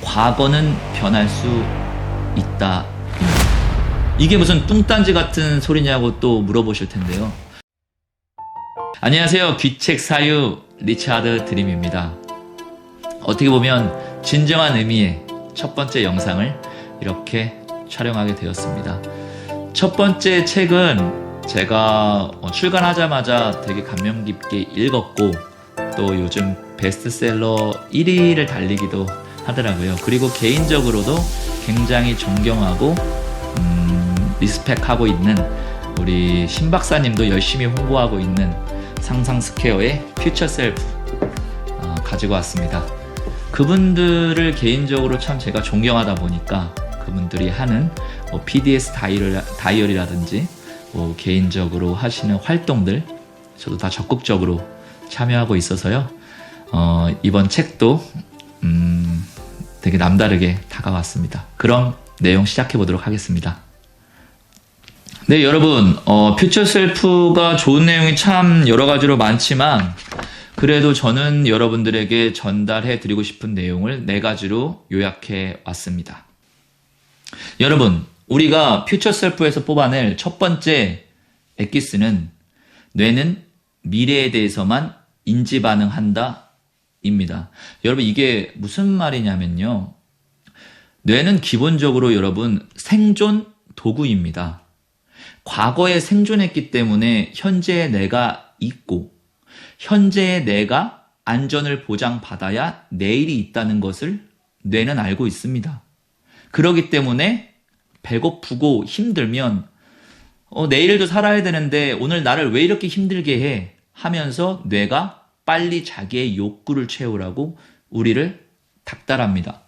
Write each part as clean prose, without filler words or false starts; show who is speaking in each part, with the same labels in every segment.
Speaker 1: 과거는 변할 수 있다. 이게 무슨 뚱딴지 같은 소리냐고 또 물어보실 텐데요. 안녕하세요. 귀책 사유 리차드 드림입니다. 어떻게 보면 진정한 의미의 첫 번째 영상을 이렇게 촬영하게 되었습니다. 첫 번째 책은 제가 출간하자마자 되게 감명 깊게 읽었고 또 요즘 베스트셀러 1위를 달리기도 하더라고요. 그리고 개인적으로도 굉장히 존경하고 리스펙하고 있는 우리 신 박사님도 열심히 홍보하고 있는 상상스퀘어의 퓨처 셀프 가지고 왔습니다. 그분들을 개인적으로 참 제가 존경하다 보니까 그분들이 하는 PDS 다이어리라든지 개인적으로 하시는 활동들 저도 다 적극적으로 참여하고 있어서요. 이번 책도 되게 남다르게 다가왔습니다. 그럼 내용 시작해 보도록 하겠습니다. 네, 여러분, 퓨처 셀프가 좋은 내용이 참 여러 가지로 많지만 그래도 저는 여러분들에게 전달해 드리고 싶은 내용을 4가지로 요약해 왔습니다. 여러분, 우리가 퓨처 셀프에서 뽑아낼 첫 번째 엑기스는 뇌는 미래에 대해서만 인지 반응한다 입니다. 여러분, 이게 무슨 말이냐면요. 뇌는 기본적으로 여러분 생존 도구입니다. 과거에 생존했기 때문에 현재의 내가 있고 현재의 내가 안전을 보장받아야 내일이 있다는 것을 뇌는 알고 있습니다. 그렇기 때문에 배고프고 힘들면 내일도 살아야 되는데 오늘 나를 왜 이렇게 힘들게 해 하면서 뇌가 빨리 자기의 욕구를 채우라고 우리를 닥달합니다.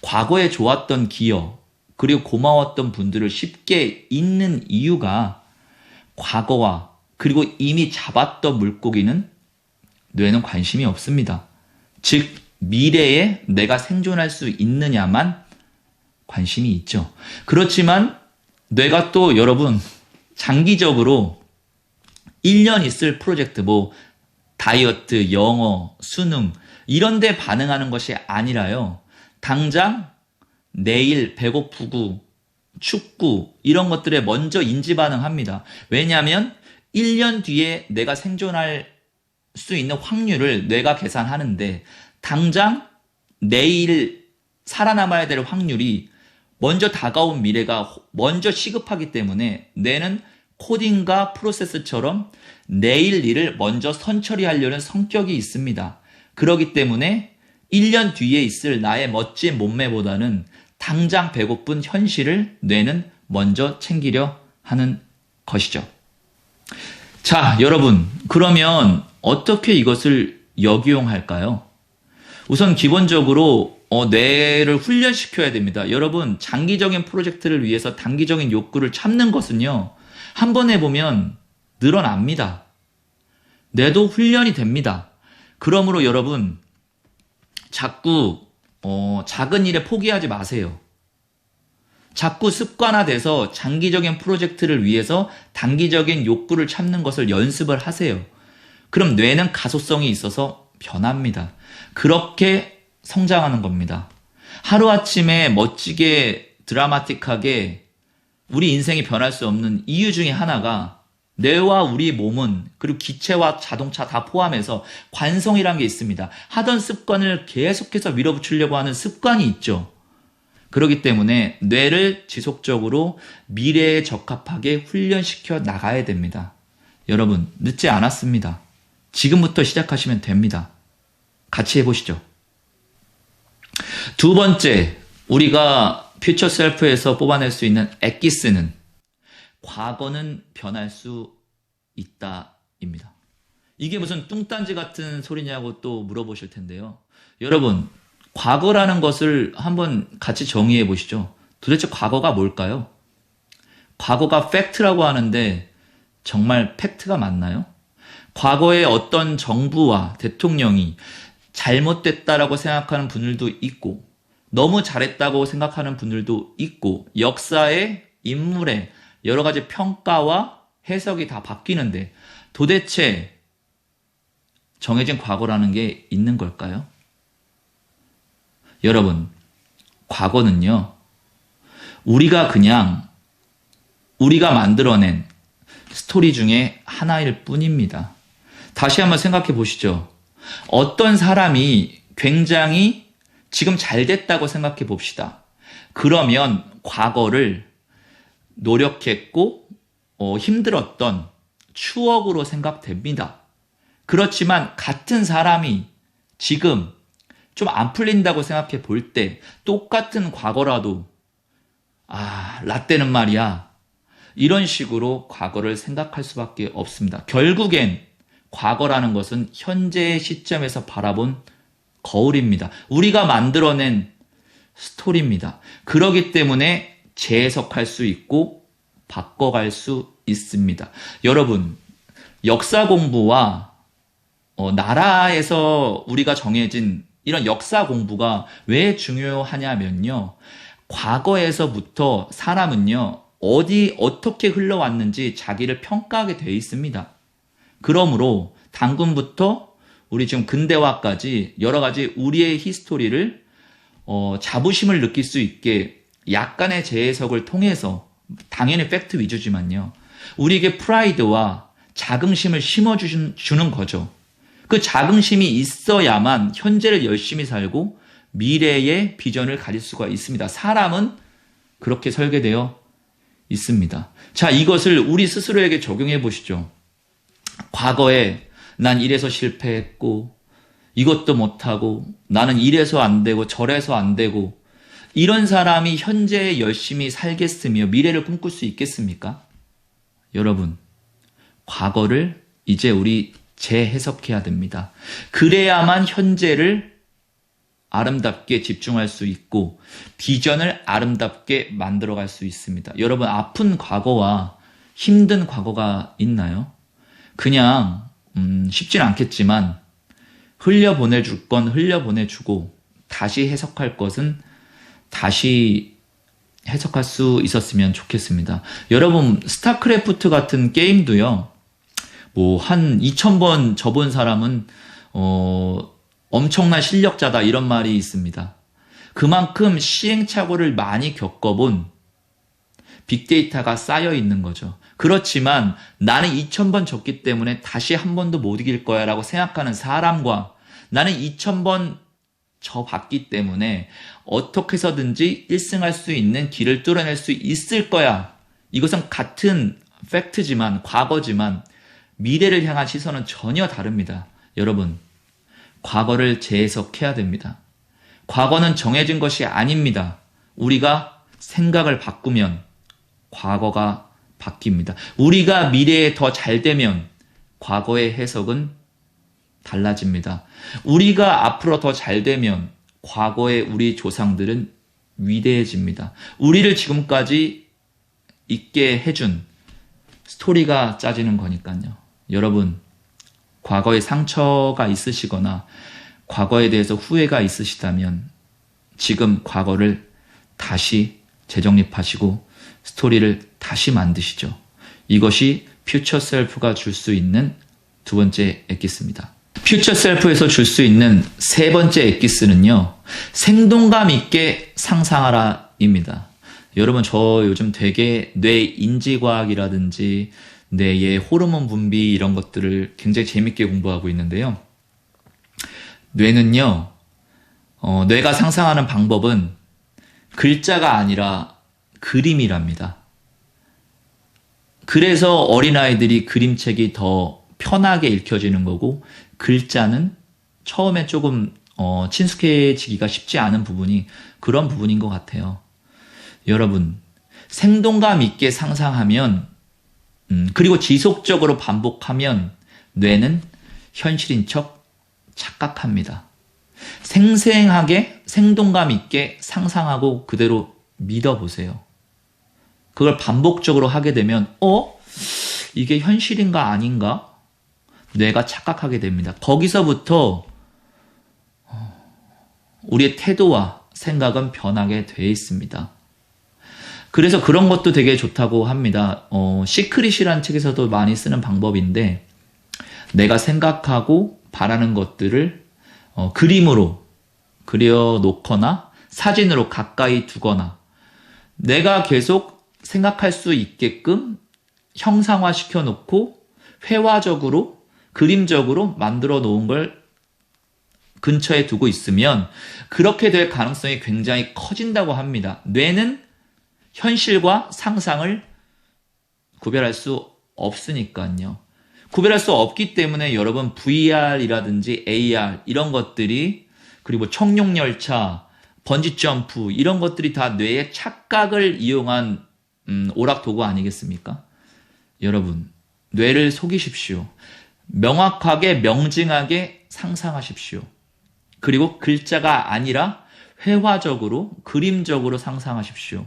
Speaker 1: 과거에 좋았던 기억 그리고 고마웠던 분들을 쉽게 잊는 이유가 과거와 그리고 이미 잡았던 물고기는 뇌는 관심이 없습니다. 즉 미래에 내가 생존할 수 있느냐만 관심이 있죠. 그렇지만 뇌가 또 여러분 장기적으로 1년 있을 프로젝트 다이어트, 영어, 수능 이런 데 반응하는 것이 아니라요. 당장 내일 배고프고 춥고 이런 것들에 먼저 인지 반응합니다. 왜냐하면 1년 뒤에 내가 생존할 수 있는 확률을 뇌가 계산하는데 당장 내일 살아남아야 될 확률이 먼저 다가온 미래가 먼저 시급하기 때문에 뇌는 코딩과 프로세스처럼 내일 일을 먼저 선처리하려는 성격이 있습니다. 그렇기 때문에 1년 뒤에 있을 나의 멋진 몸매보다는 당장 배고픈 현실을 뇌는 먼저 챙기려 하는 것이죠. 자, 여러분, 그러면 어떻게 이것을 역이용할까요? 우선 기본적으로 뇌를 훈련시켜야 됩니다. 여러분, 장기적인 프로젝트를 위해서 단기적인 욕구를 참는 것은요. 한 번 해보면 늘어납니다. 뇌도 훈련이 됩니다. 그러므로 여러분 자꾸 작은 일에 포기하지 마세요. 자꾸 습관화돼서 장기적인 프로젝트를 위해서 단기적인 욕구를 참는 것을 연습을 하세요. 그럼 뇌는 가소성이 있어서 변합니다. 그렇게 성장하는 겁니다. 하루아침에 멋지게 드라마틱하게 우리 인생이 변할 수 없는 이유 중에 하나가 뇌와 우리 몸은 그리고 기체와 자동차 다 포함해서 관성이라는 게 있습니다. 하던 습관을 계속해서 밀어붙이려고 하는 습관이 있죠. 그렇기 때문에 뇌를 지속적으로 미래에 적합하게 훈련시켜 나가야 됩니다. 여러분, 늦지 않았습니다. 지금부터 시작하시면 됩니다. 같이 해보시죠. 두 번째, 우리가 퓨처 셀프에서 뽑아낼 수 있는 엑기스는 과거는 변할 수 있다입니다. 이게 무슨 뚱딴지 같은 소리냐고 또 물어보실 텐데요. 여러분, 과거라는 것을 한번 같이 정의해 보시죠. 도대체 과거가 뭘까요? 과거가 팩트라고 하는데 정말 팩트가 맞나요? 과거에 어떤 정부와 대통령이 잘못됐다라고 생각하는 분들도 있고 너무 잘했다고 생각하는 분들도 있고 역사의 인물의 여러 가지 평가와 해석이 다 바뀌는데 도대체 정해진 과거라는 게 있는 걸까요? 여러분, 과거는요, 우리가 만들어낸 스토리 중에 하나일 뿐입니다. 다시 한번 생각해 보시죠. 어떤 사람이 굉장히 지금 잘 됐다고 생각해 봅시다. 그러면 과거를 노력했고 힘들었던 추억으로 생각됩니다. 그렇지만 같은 사람이 지금 좀 안 풀린다고 생각해 볼 때 똑같은 과거라도 라떼는 말이야. 이런 식으로 과거를 생각할 수밖에 없습니다. 결국엔 과거라는 것은 현재의 시점에서 바라본 거울입니다. 우리가 만들어낸 스토리입니다. 그렇기 때문에 재해석할 수 있고 바꿔갈 수 있습니다. 여러분, 역사 공부와 나라에서 우리가 정해진 이런 역사 공부가 왜 중요하냐면요. 과거에서부터 사람은요, 어떻게 흘러왔는지 자기를 평가하게 되어 있습니다. 그러므로 당군부터 우리 지금 근대화까지 여러 가지 우리의 히스토리를 자부심을 느낄 수 있게 약간의 재해석을 통해서, 당연히 팩트 위주지만요, 우리에게 프라이드와 자긍심을 심어주는 거죠. 그 자긍심이 있어야만 현재를 열심히 살고 미래의 비전을 가질 수가 있습니다. 사람은 그렇게 설계되어 있습니다. 자, 이것을 우리 스스로에게 적용해 보시죠. 과거에 난 이래서 실패했고, 이것도 못하고, 나는 이래서 안 되고, 저래서 안 되고, 이런 사람이 현재에 열심히 살겠으며 미래를 꿈꿀 수 있겠습니까? 여러분, 과거를 이제 우리 재해석해야 됩니다. 그래야만 현재를 아름답게 집중할 수 있고 비전을 아름답게 만들어갈 수 있습니다. 여러분, 아픈 과거와 힘든 과거가 있나요? 그냥 쉽진 않겠지만 흘려보내줄 건 흘려보내주고 다시 해석할 것은 다시 해석할 수 있었으면 좋겠습니다. 여러분, 스타크래프트 같은 게임도요, 한 2000번 접은 사람은 엄청난 실력자다, 이런 말이 있습니다. 그만큼 시행착오를 많이 겪어본 빅데이터가 쌓여 있는 거죠. 그렇지만 나는 2000번 졌기 때문에 다시 한 번도 못 이길 거야 라고 생각하는 사람과 나는 2000번 져봤기 때문에 어떻게 해서든지 1승할 수 있는 길을 뚫어낼 수 있을 거야. 이것은 같은 팩트지만, 과거지만 미래를 향한 시선은 전혀 다릅니다. 여러분, 과거를 재해석해야 됩니다. 과거는 정해진 것이 아닙니다. 우리가 생각을 바꾸면 과거가 바뀝니다. 우리가 미래에 더 잘 되면 과거의 해석은 달라집니다. 우리가 앞으로 더 잘 되면 과거의 우리 조상들은 위대해집니다. 우리를 지금까지 있게 해준 스토리가 짜지는 거니까요. 여러분, 과거에 상처가 있으시거나 과거에 대해서 후회가 있으시다면 지금 과거를 다시 재정립하시고 스토리를 다시 만드시죠. 이것이 퓨처 셀프가 줄 수 있는 두 번째 엑기스입니다. 퓨처 셀프에서 줄 수 있는 세 번째 엑기스는요, 생동감 있게 상상하라입니다. 여러분, 저 요즘 되게 뇌 인지과학이라든지 뇌의 호르몬 분비 이런 것들을 굉장히 재밌게 공부하고 있는데요. 뇌는요, 뇌가 상상하는 방법은 글자가 아니라 그림이랍니다. 그래서 어린아이들이 그림책이 더 편하게 읽혀지는 거고, 글자는 처음에 조금 친숙해지기가 쉽지 않은 부분이 그런 부분인 것 같아요. 여러분, 생동감 있게 상상하면, 그리고 지속적으로 반복하면 뇌는 현실인 척 착각합니다. 생생하게 생동감 있게 상상하고 그대로 믿어보세요. 그걸 반복적으로 하게 되면 이게 현실인가 아닌가? 뇌가 착각하게 됩니다. 거기서부터 우리의 태도와 생각은 변하게 돼 있습니다. 그래서 그런 것도 되게 좋다고 합니다. 시크릿이라는 책에서도 많이 쓰는 방법인데, 내가 생각하고 바라는 것들을 그림으로 그려놓거나 사진으로 가까이 두거나 내가 계속 생각할 수 있게끔 형상화 시켜놓고 회화적으로 그림적으로 만들어 놓은 걸 근처에 두고 있으면 그렇게 될 가능성이 굉장히 커진다고 합니다. 뇌는 현실과 상상을 구별할 수 없으니까요. 구별할 수 없기 때문에 여러분 VR이라든지 AR 이런 것들이 그리고 청룡열차, 번지점프 이런 것들이 다 뇌의 착각을 이용한 오락도구 아니겠습니까? 여러분 뇌를 속이십시오. 명확하게 명징하게 상상하십시오. 그리고 글자가 아니라 회화적으로 그림적으로 상상하십시오.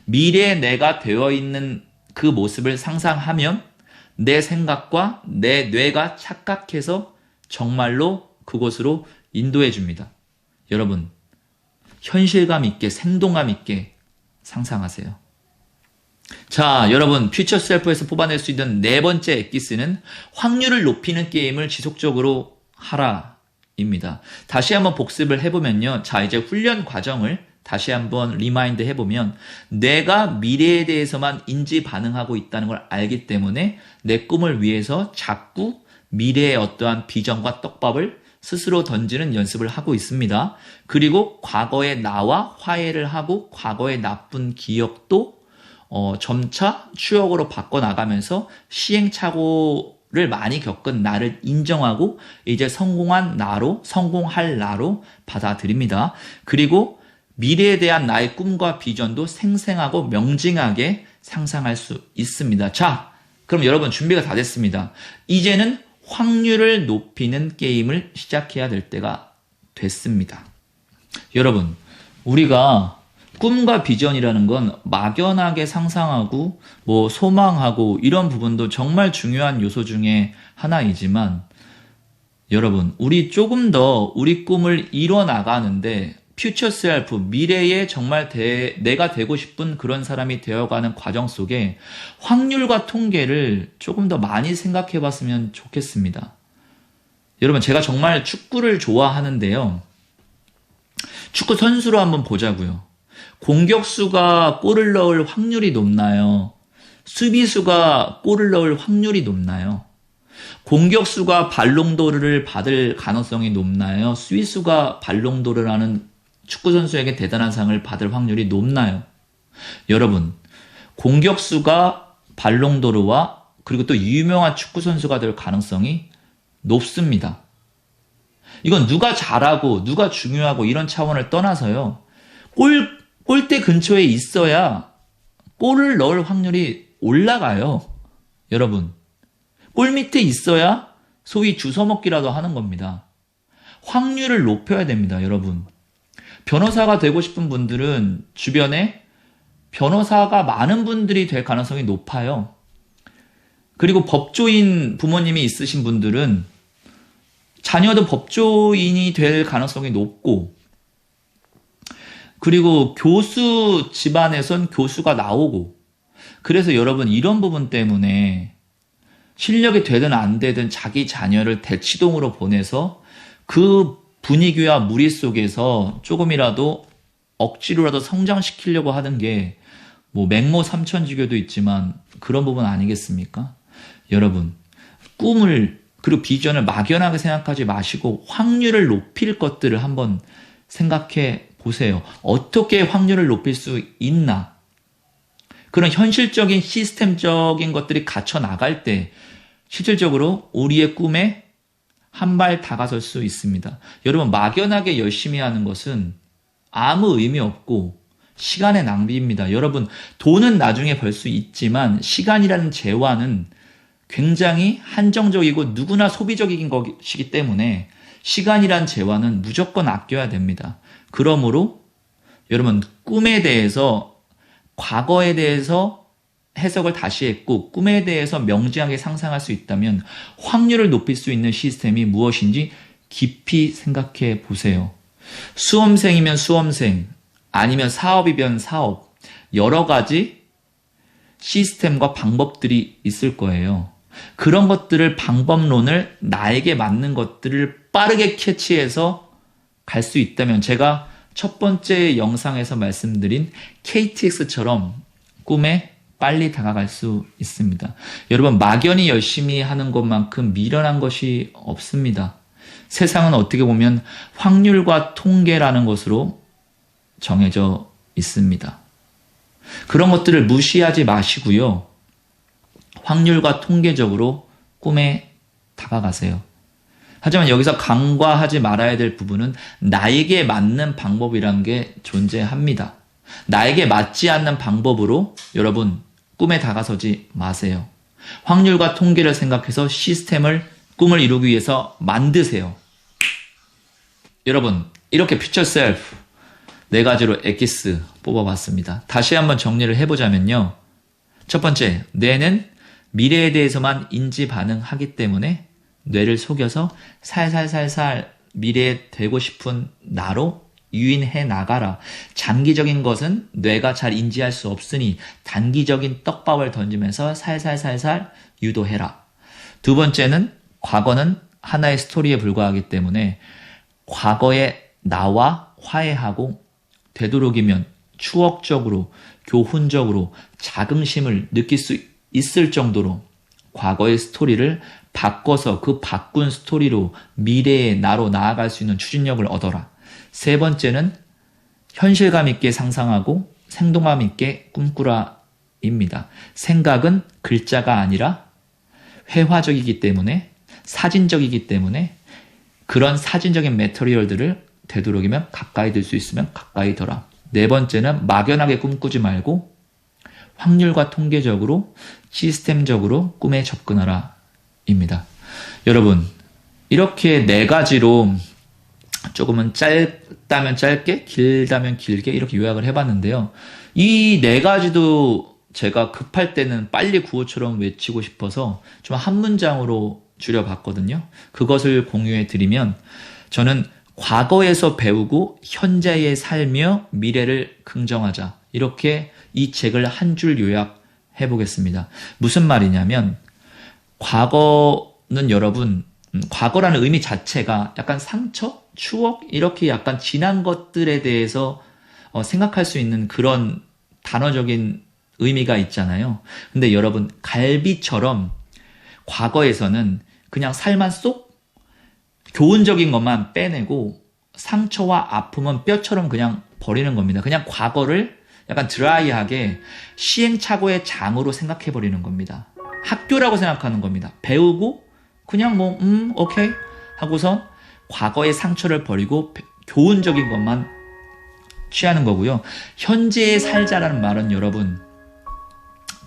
Speaker 1: 미래의 내가 되어 있는 그 모습을 상상하면 내 생각과 내 뇌가 착각해서 정말로 그곳으로 인도해 줍니다. 여러분, 현실감 있게 생동감 있게 상상하세요. 자, 여러분 퓨처 셀프에서 뽑아낼 수 있는 네 번째 엑기스는 확률을 높이는 게임을 지속적으로 하라 입니다. 다시 한번 복습을 해보면요. 자, 이제 훈련 과정을 다시 한번 리마인드 해보면 내가 미래에 대해서만 인지 반응하고 있다는 걸 알기 때문에 내 꿈을 위해서 자꾸 미래의 어떠한 비전과 떡밥을 스스로 던지는 연습을 하고 있습니다. 그리고 과거의 나와 화해를 하고 과거의 나쁜 기억도 점차 추억으로 바꿔나가면서 시행착오를 많이 겪은 나를 인정하고 이제 성공한 나로, 성공할 나로 받아들입니다. 그리고 미래에 대한 나의 꿈과 비전도 생생하고 명징하게 상상할 수 있습니다. 자, 그럼 여러분 준비가 다 됐습니다. 이제는 확률을 높이는 게임을 시작해야 될 때가 됐습니다. 여러분, 우리가 꿈과 비전이라는 건 막연하게 상상하고 소망하고 이런 부분도 정말 중요한 요소 중에 하나이지만 여러분, 우리 조금 더 우리 꿈을 이뤄나가는데 퓨처 셀프, 미래에 정말 내가 되고 싶은 그런 사람이 되어가는 과정 속에 확률과 통계를 조금 더 많이 생각해 봤으면 좋겠습니다. 여러분, 제가 정말 축구를 좋아하는데요. 축구 선수로 한번 보자고요. 공격수가 골을 넣을 확률이 높나요? 수비수가 골을 넣을 확률이 높나요? 공격수가 발롱도르를 받을 가능성이 높나요? 수비수가 발롱도르라는 축구선수에게 대단한 상을 받을 확률이 높나요? 여러분, 공격수가 발롱도르와 그리고 또 유명한 축구선수가 될 가능성이 높습니다. 이건 누가 잘하고 누가 중요하고 이런 차원을 떠나서요. 골대 근처에 있어야 골을 넣을 확률이 올라가요. 여러분, 골 밑에 있어야 소위 주워먹기라도 하는 겁니다. 확률을 높여야 됩니다, 여러분. 변호사가 되고 싶은 분들은 주변에 변호사가 많은 분들이 될 가능성이 높아요. 그리고 법조인 부모님이 있으신 분들은 자녀도 법조인이 될 가능성이 높고, 그리고 교수 집안에선 교수가 나오고, 그래서 여러분 이런 부분 때문에 실력이 되든 안 되든 자기 자녀를 대치동으로 보내서 그 분위기와 무리 속에서 조금이라도 억지로라도 성장시키려고 하는 게 맹모 삼천지교도 있지만 그런 부분 아니겠습니까? 여러분, 꿈을 그리고 비전을 막연하게 생각하지 마시고 확률을 높일 것들을 한번 생각해 보세요. 어떻게 확률을 높일 수 있나? 그런 현실적인 시스템적인 것들이 갖춰 나갈 때 실질적으로 우리의 꿈에 한 발 다가설 수 있습니다. 여러분, 막연하게 열심히 하는 것은 아무 의미 없고 시간의 낭비입니다. 여러분, 돈은 나중에 벌 수 있지만 시간이라는 재화는 굉장히 한정적이고 누구나 소비적인 것이기 때문에 시간이란 재화는 무조건 아껴야 됩니다. 그러므로 여러분, 꿈에 대해서 과거에 대해서 해석을 다시 했고 꿈에 대해서 명징하게 상상할 수 있다면 확률을 높일 수 있는 시스템이 무엇인지 깊이 생각해 보세요. 수험생이면 수험생, 아니면 사업이면 사업, 여러 가지 시스템과 방법들이 있을 거예요. 그런 것들을, 방법론을 나에게 맞는 것들을 빠르게 캐치해서 갈 수 있다면, 제가 첫 번째 영상에서 말씀드린 KTX처럼 꿈에 빨리 다가갈 수 있습니다. 여러분, 막연히 열심히 하는 것만큼 미련한 것이 없습니다. 세상은 어떻게 보면 확률과 통계라는 것으로 정해져 있습니다. 그런 것들을 무시하지 마시고요. 확률과 통계적으로 꿈에 다가가세요. 하지만 여기서 간과하지 말아야 될 부분은 나에게 맞는 방법이란 게 존재합니다. 나에게 맞지 않는 방법으로 여러분 꿈에 다가서지 마세요. 확률과 통계를 생각해서 시스템을 꿈을 이루기 위해서 만드세요. 여러분, 이렇게 퓨처 셀프 4가지로 엑기스 뽑아봤습니다. 다시 한번 정리를 해보자면요. 첫 번째, 뇌는 미래에 대해서만 인지 반응하기 때문에 뇌를 속여서 살살살살 미래에 되고 싶은 나로 유인해 나가라. 장기적인 것은 뇌가 잘 인지할 수 없으니 단기적인 떡밥을 던지면서 살살살살 유도해라. 두 번째는 과거는 하나의 스토리에 불과하기 때문에 과거의 나와 화해하고 되도록이면 추억적으로, 교훈적으로 자긍심을 느낄 수 있을 정도로 과거의 스토리를 바꿔서 그 바꾼 스토리로 미래의 나로 나아갈 수 있는 추진력을 얻어라. 세 번째는 현실감 있게 상상하고 생동감 있게 꿈꾸라입니다. 생각은 글자가 아니라 회화적이기 때문에, 사진적이기 때문에 그런 사진적인 매터리얼들을 되도록이면 가까이 들 수 있으면 가까이 둬라. 네 번째는 막연하게 꿈꾸지 말고 확률과 통계적으로 시스템적으로 꿈에 접근하라 입니다. 여러분, 이렇게 4가지로 조금은 짧다면 짧게, 길다면 길게 이렇게 요약을 해봤는데요. 이 4가지도 제가 급할 때는 빨리 구호처럼 외치고 싶어서 좀 한 문장으로 줄여봤거든요. 그것을 공유해 드리면, 저는 과거에서 배우고 현재에 살며 미래를 긍정하자, 이렇게 이 책을 한 줄 요약해 보겠습니다. 무슨 말이냐면, 과거는 여러분, 과거라는 의미 자체가 약간 상처, 추억, 이렇게 약간 지난 것들에 대해서 생각할 수 있는 그런 단어적인 의미가 있잖아요. 근데 여러분, 갈비처럼 과거에서는 그냥 살만 쏙 교훈적인 것만 빼내고 상처와 아픔은 뼈처럼 그냥 버리는 겁니다. 그냥 과거를 약간 드라이하게 시행착오의 장으로 생각해 버리는 겁니다. 학교라고 생각하는 겁니다. 배우고 그냥 오케이 하고서 과거의 상처를 버리고 교훈적인 것만 취하는 거고요. 현재에 살자라는 말은 여러분,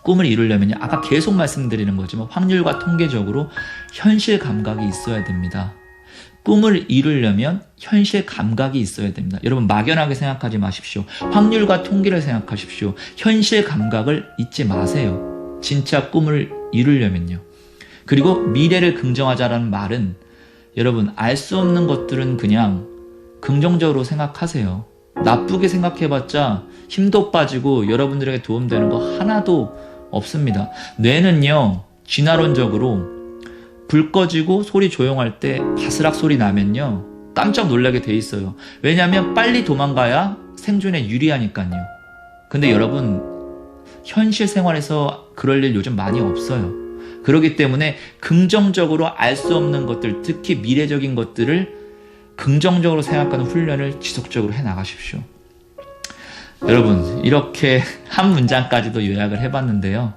Speaker 1: 꿈을 이루려면요, 아까 계속 말씀드리는 거지만 확률과 통계적으로 현실 감각이 있어야 됩니다. 꿈을 이루려면 현실 감각이 있어야 됩니다. 여러분, 막연하게 생각하지 마십시오. 확률과 통계를 생각하십시오. 현실 감각을 잊지 마세요. 진짜 꿈을 이루려면요. 그리고 미래를 긍정하자라는 말은 여러분, 알 수 없는 것들은 그냥 긍정적으로 생각하세요. 나쁘게 생각해봤자 힘도 빠지고 여러분들에게 도움되는 거 하나도 없습니다. 뇌는요, 진화론적으로 불 꺼지고 소리 조용할 때 바스락 소리 나면요, 깜짝 놀라게 돼 있어요. 왜냐하면 빨리 도망가야 생존에 유리하니까요. 근데 여러분, 현실 생활에서 그럴 일 요즘 많이 없어요. 그렇기 때문에 긍정적으로 알 수 없는 것들, 특히 미래적인 것들을 긍정적으로 생각하는 훈련을 지속적으로 해나가십시오. 여러분, 이렇게 한 문장까지도 요약을 해봤는데요.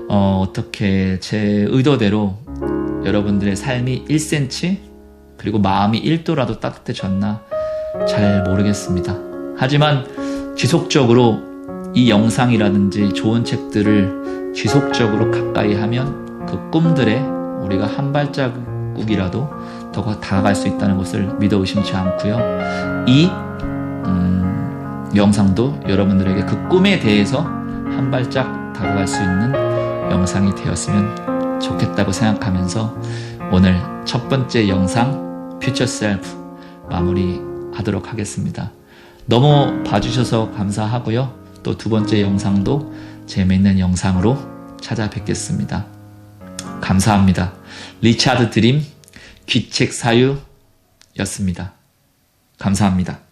Speaker 1: 어떻게 제 의도대로 여러분들의 삶이 1cm 그리고 마음이 1도라도 따뜻해졌나 잘 모르겠습니다. 하지만 지속적으로 이 영상이라든지 좋은 책들을 지속적으로 가까이 하면 그 꿈들에 우리가 한 발자국이라도 더 다가갈 수 있다는 것을 믿어 의심치 않고요. 이 영상도 여러분들에게 그 꿈에 대해서 한 발짝 다가갈 수 있는 영상이 되었으면 좋겠다고 생각하면서 오늘 첫 번째 영상 퓨처 셀프 마무리하도록 하겠습니다. 너무 봐주셔서 감사하고요. 또 두 번째 영상도 재미있는 영상으로 찾아뵙겠습니다. 감사합니다. 리차드 드림 귀책 사유였습니다. 감사합니다.